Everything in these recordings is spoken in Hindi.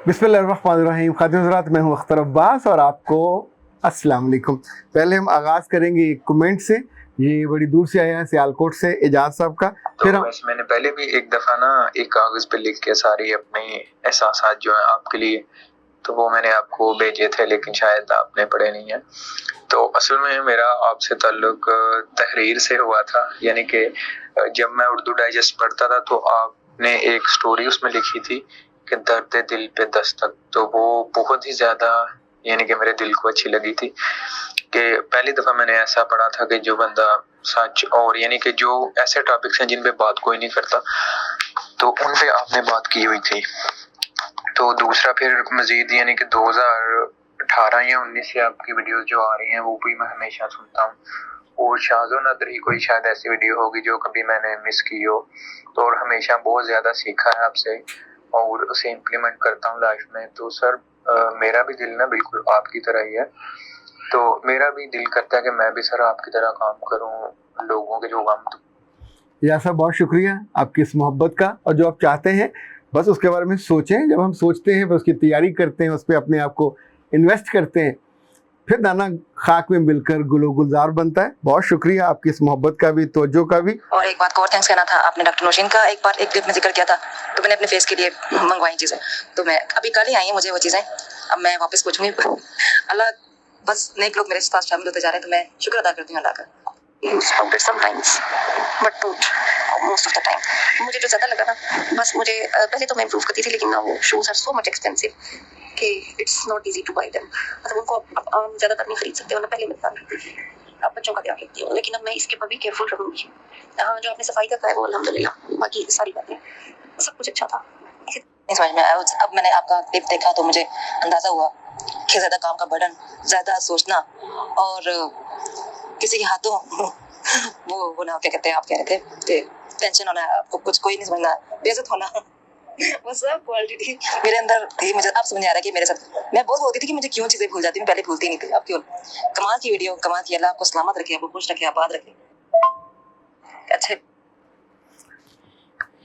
बिस्मिल्लाहिर्रहमानिर्रहीम। खातिन हज़रात, मैं हूँ अख्तर अब्बास और आपको अस्सलाम वालेकुम। पहले हम आगाज़ करेंगे एक कमेंट से। ये बड़ी दूर से आया है, सियालकोट से, एजाज साहब का। फिर वैसे मैंने पहले भी एक दफ़ा ना एक कागज़ पे लिख के सारी अपने एहसासात जो हैं आपके लिए, तो वो मैंने आपको भेजे थे, लेकिन शायद आपने पढ़े नहीं है। तो असल में मेरा आपसे ताल्लुक तहरीर से हुआ था, यानी कि जब मैं उर्दू डाइजेस्ट पढ़ता था तो आपने एक स्टोरी उसमें लिखी थी कि दर्द दिल पे दस्तक, तो वो बहुत ही ज़्यादा यानी कि मेरे दिल को अच्छी लगी थी कि पहली दफ़ा मैंने ऐसा पढ़ा था कि जो बंदा सच और यानी कि जो ऐसे टॉपिक्स हैं जिन पे बात कोई नहीं करता, तो उन पे आपने बात की हुई थी। तो दूसरा फिर मजीद यानी कि 2018 या 19 से आपकी वीडियोस जो आ रही हैं वो भी मैं हमेशा सुनता हूँ, और शाज़ो नदरी कोई शायद ऐसी वीडियो होगी जो कभी मैंने मिस की हो, तो और हमेशा बहुत ज़्यादा सीखा है आपसे और उसे इम्प्लीमेंट करता हूँ लाइफ में। तो सर मेरा भी दिल ना बिल्कुल आपकी तरह ही है, तो मेरा भी दिल करता है कि मैं भी सर आपकी तरह काम करूँ, लोगों के जो गम। या सर, बहुत शुक्रिया आपकी इस मोहब्बत का, और जो आप चाहते हैं बस उसके बारे में सोचें। जब हम सोचते हैं, उसकी तैयारी करते हैं, उस पर अपने आप को इन्वेस्ट करते हैं, फिर दाना खाक में मिलकर गुलो गुलजार बनता है। बहुत शुक्रिया आपकी इस मोहब्बत का भी, तवज्जो का भी। और एक बात को और थैंक्स कहना था, आपने डॉक्टर नौशीन का एक बार एक क्लिप में जिक्र किया था, तो मैंने अपने फेस के लिए मंगवाई चीज़ें, तो मैं अभी कल ही आई हैं मुझे वो चीज़ें, अब मैं वापस पूछूंगी। अल्लाह बस नेक लोग मेरे साथ शामिल होते जा रहे हैं, तो मैं शुक्र अदा करती हूँ अल्लाह का। Sometimes but most of the time मुझे जो ज़्यादा लगा ना, बस मुझे पहले तो मैं इम्प्रूव करती थी, लेकिन ना वो shoes are so much expensive कि it's not easy to buy them. मतलब उनको आप ज़्यादातर नहीं खरीद सकते, वरना पहले मैं ध्यान रखती थी, अब बच्चों का ध्यान रखती हूँ, लेकिन अब मैं इसके ऊपर भी केयरफुल रहूँगी। हाँ, जो आपने सफाई का कहा है वो अल्हम्दुलिल्लाह, बाकी सारी बातें सब कुछ अच्छा था। नहीं समझ में आया। अब मैंने आपका क्लिप देखा तो मुझे अंदाज़ा हुआ कि ज़्यादा काम का बर्डन, ज़्यादा सोचना और किसी के हाथों वो ना, क्या कहते हैं, आप कह रहे थे टेंशन होना, आपको कुछ कोई नहीं समझना, बेइज्जत होना, वो सब क्वालिटी मेरे अंदर थी। मुझे अब समझ आ रहा है कि मेरे साथ मैं बहुत बोलती थी कि मुझे क्यों चीज़ें भूल जाती, मैं पहले भूलती नहीं थी, अब क्यों। कमाल की वीडियो, कमाल की। अल्लाह आपको सलामत रखे, आपको खुश रखे, आबाद रखे। अच्छे,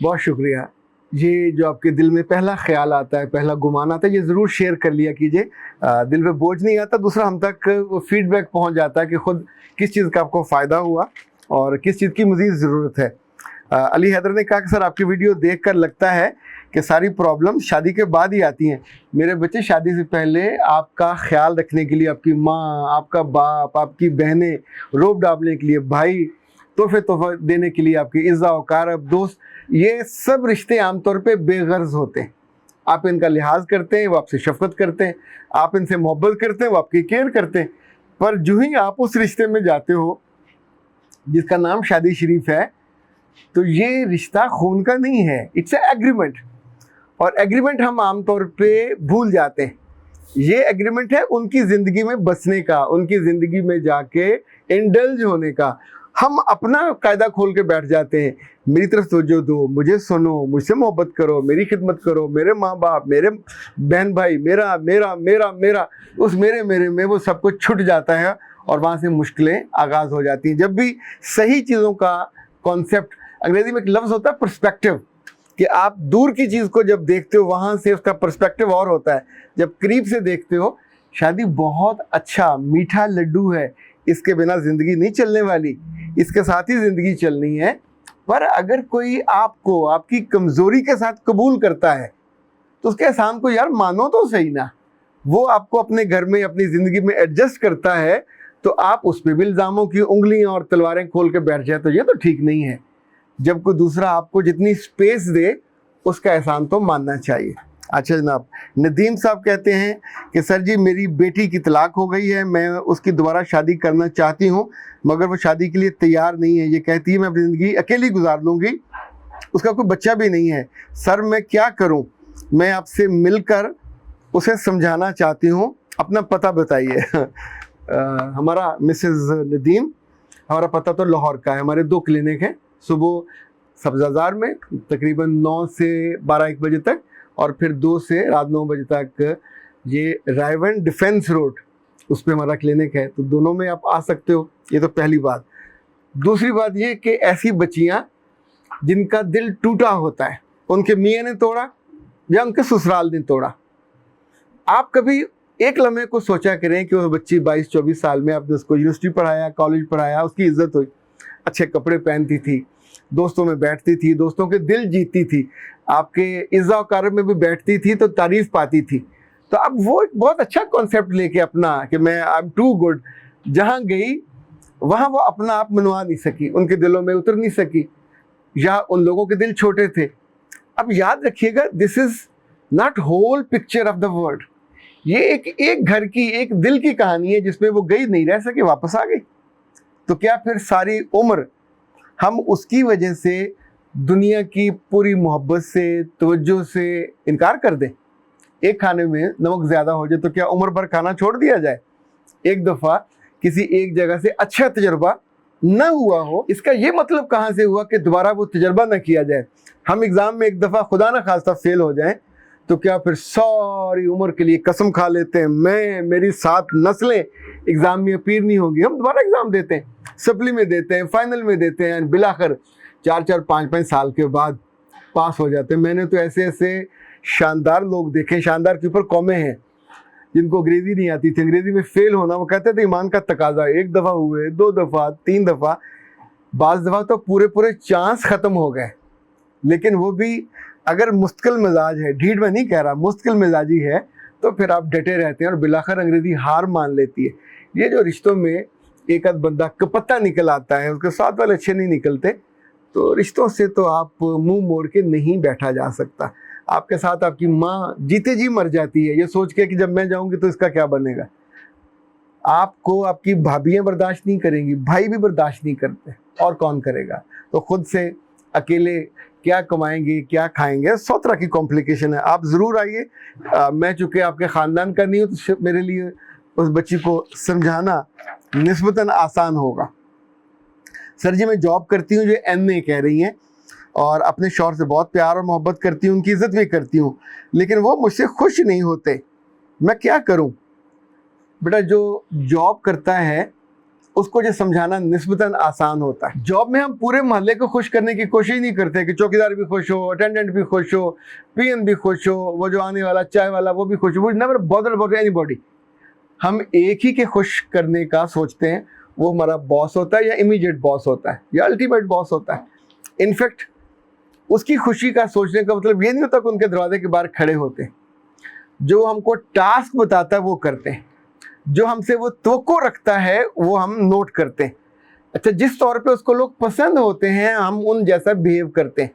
बहुत शुक्रिया। ये जो आपके दिल में पहला ख्याल आता है, पहला गुमान आता है, ये ज़रूर शेयर कर लिया कीजिए। दिल पे बोझ नहीं आता। दूसरा, हम तक वो फीडबैक पहुंच जाता है कि ख़ुद किस चीज़ का आपको फ़ायदा हुआ और किस चीज़ की मज़ीद ज़रूरत है। अली हैदर ने कहा कि सर, आपकी वीडियो देखकर लगता है कि सारी प्रॉब्लम शादी के बाद ही आती हैं। मेरे बच्चे शादी से पहले आपका ख्याल रखने के लिए आपकी माँ, आपका बाप, आपकी बहनें, रोब डालने के लिए भाई, तोहफे देने के लिए आपके इज़्ज़ा वक़ारब दोस्त, ये सब रिश्ते आमतौर पे बेगर्ज़ होते हैं। आप इनका लिहाज करते हैं, वो आपसे शफ़क़त करते हैं, आप इनसे मोहब्बत करते हैं, वो आपकी केयर करते हैं। पर जो ही आप उस रिश्ते में जाते हो जिसका नाम शादी शरीफ है, तो ये रिश्ता खून का नहीं है, इट्स ए एग्रीमेंट। और एग्रीमेंट हम आमतौर पे भूल जाते हैं। ये एग्रीमेंट है उनकी ज़िंदगी में बसने का, उनकी ज़िंदगी में जाके इंडल्ज होने का। हम अपना कायदा खोल के बैठ जाते हैं, मेरी तरफ तवज्जो दो, मुझे सुनो, मुझसे मोहब्बत करो, मेरी खिदमत करो, मेरे माँ बाप, मेरे बहन भाई, मेरा मेरा मेरा मेरा, उस मेरे मेरे में वो सब कुछ छूट जाता है और वहाँ से मुश्किलें आगाज़ हो जाती हैं। जब भी सही चीज़ों का कॉन्सेप्ट, अंग्रेज़ी में एक लफ्ज़ होता है पर्सपेक्टिव, कि आप दूर की चीज़ को जब देखते हो वहाँ से उसका पर्सपेक्टिव और होता है, जब करीब से देखते हो। शादी बहुत अच्छा मीठा लड्डू है, इसके बिना ज़िंदगी नहीं चलने वाली, इसके साथ ही ज़िंदगी चलनी है। पर अगर कोई आपको आपकी कमज़ोरी के साथ कबूल करता है तो उसके एहसान को यार मानो तो सही ना। वो आपको अपने घर में, अपनी ज़िंदगी में एडजस्ट करता है, तो आप उस पर भी इल्ज़ामों की उंगलियाँ और तलवारें खोल के बैठ जाए, तो ये तो ठीक नहीं है। जब कोई दूसरा आपको जितनी स्पेस दे, उसका एहसान तो मानना चाहिए। अच्छा जनाब, नदीम साहब कहते हैं कि सर जी, मेरी बेटी की तलाक हो गई है, मैं उसकी दोबारा शादी करना चाहती हूँ, मगर वो शादी के लिए तैयार नहीं है। ये कहती है मैं अपनी ज़िंदगी अकेली गुजार लूँगी, उसका कोई बच्चा भी नहीं है। सर, मैं क्या करूँ? मैं आपसे मिलकर उसे समझाना चाहती हूँ, अपना पता बताइए। हमारा मिसेज़ नदीम, हमारा पता तो लाहौर का है। हमारे 2 क्लिनिक हैं, सुबह सब्ज़ाज़ार में तकरीबन 9 से 12-1 बजे तक, और फिर 2 से रात 9 बजे तक ये रायवन डिफेंस रोड, उस पर हमारा क्लिनिक है। तो दोनों में आप आ सकते हो। ये तो पहली बात। दूसरी बात ये कि ऐसी बच्चियाँ जिनका दिल टूटा होता है, उनके मियाँ ने तोड़ा या उनके ससुराल ने तोड़ा, आप कभी एक लम्हे को सोचा करें कि वो बच्ची 22-24 साल में, आपने उसको यूनिवर्सिटी पढ़ाया, कॉलेज पढ़ाया, उसकी इज्जत हुई, अच्छे कपड़े पहनती थी, दोस्तों में बैठती थी, दोस्तों के दिल जीतती थी, आपके इज़्ज़ा वक़ार में भी बैठती थी तो तारीफ़ पाती थी। तो अब वो एक बहुत अच्छा कॉन्सेप्ट लेके अपना कि मैं आई एम टू गुड, जहाँ गई वहाँ वो अपना आप मनवा नहीं सकी, उनके दिलों में उतर नहीं सकी, या उन लोगों के दिल छोटे थे। अब याद रखिएगा, this is not whole picture of the world. ये एक घर की, एक दिल की कहानी है जिसमें वो गई, नहीं रह सके, वापस आ गई। तो क्या फिर सारी उम्र हम उसकी वजह से दुनिया की पूरी मोहब्बत से, तवज्जो से इनकार कर दें? एक खाने में नमक ज़्यादा हो जाए तो क्या उम्र भर खाना छोड़ दिया जाए? एक दफ़ा किसी एक जगह से अच्छा तजर्बा न हुआ हो, इसका ये मतलब कहाँ से हुआ कि दोबारा वो तजर्बा न किया जाए? हम एग्ज़ाम में एक दफ़ा खुदा न खास्ता फेल हो जाएं तो क्या फिर सारी उम्र के लिए कसम खा लेते हैं, मैं, मेरी 7 नस्लें एग्ज़ाम में अपीयर नहीं होंगी, हम दोबारा एग्ज़ाम देते हैं, सप्ली में देते हैं, फाइनल में देते हैं, बिलाखिर 4-4, 5-5 साल के बाद पास हो जाते हैं। मैंने तो ऐसे ऐसे शानदार लोग देखे, शानदार के ऊपर कौमें हैं जिनको अंग्रेज़ी नहीं आती थी, अंग्रेज़ी में फ़ेल होना वो कहते थे ईमान का तकाजा। 1 दफ़ा हुए, 2 दफ़ा, 3 दफ़ा, बाज़ दफ़ा तो पूरे चांस ख़त्म हो गए। लेकिन वो भी अगर मुस्तकिल मिजाज है, ढीठ में नहीं कह रहा, मुस्तकिल मिजाजी है, तो फिर आप डटे रहते हैं और बिलाखिर अंग्रेज़ी हार मान लेती है। ये जो रिश्तों में एक आध बंदा कपत्ता निकल आता है, उसके साथ वाले अच्छे नहीं निकलते, तो रिश्तों से तो आप मुंह मोड़ के नहीं बैठा जा सकता। आपके साथ आपकी माँ जीते जी मर जाती है ये सोच के कि जब मैं जाऊंगी तो इसका क्या बनेगा। आपको आपकी भाभियाँ बर्दाश्त नहीं करेंगी, भाई भी बर्दाश्त नहीं करते, और कौन करेगा? तो खुद से अकेले क्या कमाएंगे, क्या खाएंगे, 100 तरह की कॉम्प्लिकेशन है। आप ज़रूर आइए। मैं चूँकि आपके ख़ानदान का नहीं हूँ तो मेरे लिए उस बच्ची को समझाना निस्बतन आसान होगा। सर जी मैं जॉब करती हूँ, जो MA कह रही हैं, और अपने शौहर से बहुत प्यार और मोहब्बत करती हूँ, उनकी इज़्ज़त भी करती हूँ, लेकिन वो मुझसे खुश नहीं होते, मैं क्या करूँ? बेटा जो जॉब करता है उसको जो समझाना निस्बतन आसान होता है। जॉब में हम पूरे मोहल्ले को खुश करने की कोशिश नहीं करते कि चौकीदार भी खुश हो, अटेंडेंट भी खुश हो, PN भी खुश हो, वो जो आने वाला चाय वाला वो भी खुश हो। We never bother about anybody. हम एक ही के खुश करने का सोचते हैं, वो हमारा बॉस होता है या इमीडिएट बॉस होता है या अल्टीमेट बॉस होता है। इनफैक्ट उसकी खुशी का सोचने का मतलब ये नहीं होता कि उनके दरवाजे के बाहर खड़े होते हैं। जो हमको टास्क बताता है वो करते हैं, जो हमसे वो तवक्को रखता है वो हम नोट करते हैं। अच्छा, जिस तौर पे उसको लोग पसंद होते हैं हम उन जैसा बिहेव करते हैं।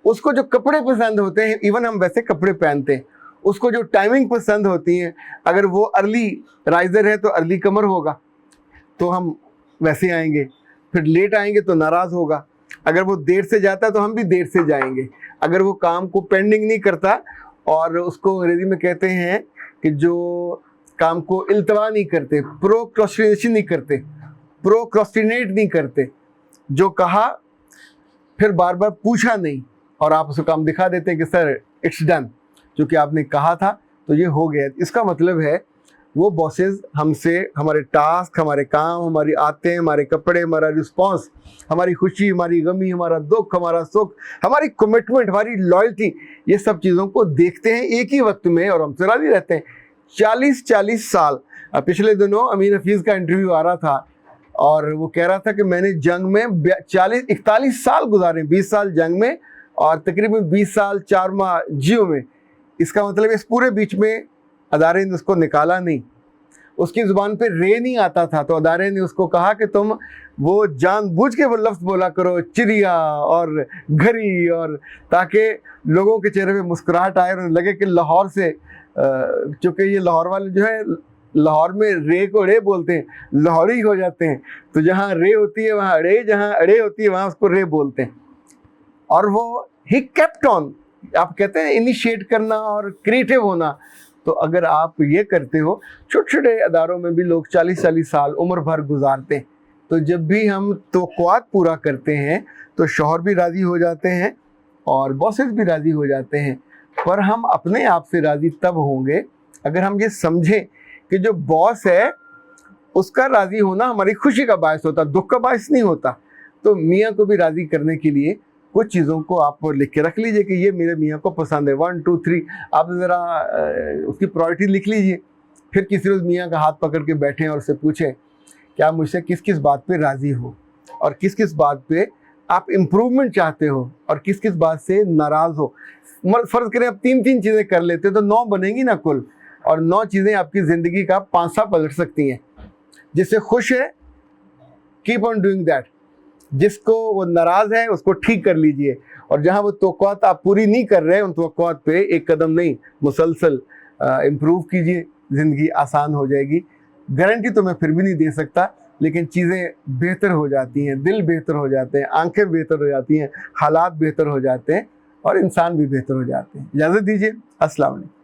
उसको जो कपड़े पसंद होते हैं इवन हम वैसे कपड़े पहनते हैं। उसको जो टाइमिंग पसंद होती है, अगर वो अर्ली राइजर है तो अर्ली कमर होगा तो हम वैसे आएंगे, फिर लेट आएंगे तो नाराज़ होगा। अगर वो देर से जाता है तो हम भी देर से जाएंगे। अगर वो काम को पेंडिंग नहीं करता, और उसको अंग्रेज़ी में कहते हैं कि जो काम को इल्तवा नहीं करते, प्रोक्रास्टिनेशन नहीं करते, प्रोक्रास्टिनेट नहीं करते, जो कहा फिर बार बार पूछा नहीं और आप उसको काम दिखा देते हैं कि सर इट्स डन, क्योंकि आपने कहा था तो ये हो गया। इसका मतलब है वो बॉसेस हमसे हमारे टास्क, हमारे काम, हमारी आदतें, हमारे कपड़े, हमारा रिस्पॉन्स, हमारी खुशी, हमारी गमी, हमारा दुख, हमारा सुख, हमारी कमिटमेंट, हमारी लॉयल्टी, ये सब चीज़ों को देखते हैं एक ही वक्त में और हमसे राज़ी रहते हैं। 40 साल। पिछले दिनों अमीन हफीज़ का इंटरव्यू आ रहा था और वो कह रहा था कि मैंने जंग में 41 साल गुजारे, 20 साल जंग में और तकरीबन 20 साल 4 माह जियो में। इसका मतलब इस पूरे बीच में अदारे ने उसको निकाला नहीं, उसकी ज़ुबान पे रे नहीं आता था, तो अदारे ने उसको कहा कि तुम वो जानबूझ के वो लफ्ज़ बोला करो चिड़िया और घड़ी, और ताकि लोगों के चेहरे पे मुस्कुराहट आए और उन्हें लगे कि लाहौर से, चूँकि ये लाहौर वाले जो है लाहौर में रे को रे बोलते हैं, लाहौरी हो जाते हैं, तो जहाँ रे होती है वहाँ अड़े, जहाँ अड़े होती है वहाँ उसको रे बोलते हैं। और वो ही केप्ट ऑन, आप कहते हैं इनिशिएट करना और क्रिएटिव होना। तो अगर आप ये करते हो, छोटे छोटे अदारों में भी लोग 40 साल उम्र भर गुजारते हैं। तो जब भी हम तवक्कुआत पूरा करते हैं तो शौहर भी राज़ी हो जाते हैं और बॉसेस भी राज़ी हो जाते हैं। पर हम अपने आप से राज़ी तब होंगे अगर हम ये समझें कि जो बॉस है उसका राज़ी होना हमारी खुशी का बायस होता, दुख का बायस नहीं होता। तो मियाँ को भी राज़ी करने के लिए कुछ चीज़ों को आप लिख के रख लीजिए कि ये मेरे मियाँ को पसंद है, 1 2 3 आप ज़रा उसकी प्रायोरिटी लिख लीजिए। फिर किसी रोज़ मियाँ का हाथ पकड़ के बैठें और उससे पूछें कि आप मुझसे किस किस बात पे राज़ी हो और किस किस बात पे आप इम्प्रूवमेंट चाहते हो और किस किस बात से नाराज़ हो। फ़र्ज़ करें आप 3 चीज़ें कर लेते तो 9 बनेंगी ना कुल, और 9 चीज़ें आपकी ज़िंदगी का पासा पलट सकती हैं। जिससे खुश है कीप ऑन डूइंग दैट, जिसको वो नाराज़ है उसको ठीक कर लीजिए, और जहाँ वो तवक्कुआत आप पूरी नहीं कर रहे उन तवक्कुआत पे एक कदम नहीं मुसलसल इम्प्रूव कीजिए, ज़िंदगी आसान हो जाएगी। गारंटी तो मैं फिर भी नहीं दे सकता, लेकिन चीज़ें बेहतर हो जाती हैं, दिल बेहतर हो जाते हैं, आंखें बेहतर हो जाती हैं, हालात बेहतर हो जाते हैं और इंसान भी बेहतर हो जाते हैं। इजाज़त दीजिए, अस्सलाम वालेकुम।